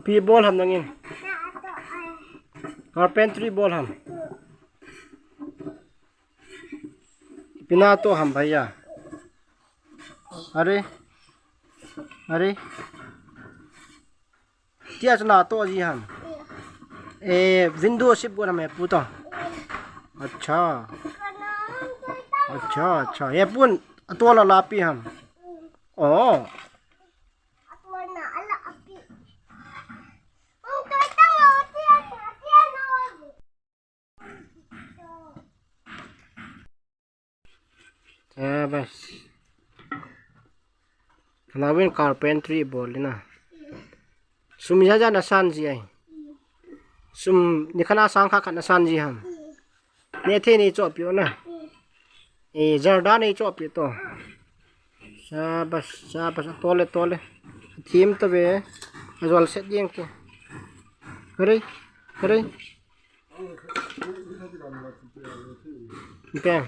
Pi bol ham nangin. Carpentry bol ham. Pina to ham भैया. अरे अरे क्या चला तो जी हम विंडो शिप बोला मैं पूता अच्छा अच्छा अच्छा ये पुन तो ला लापी हम ओ बस Kenawin carpentry boleh na. Sum jaja nasan ji ai. Sum ni kana sang kha nasan ji ham. Ne the ni chop yo na. Jarda ni chop yo to. Sabas tole tole. Thim to be azwal set jeng ke. Kare kare. Okay.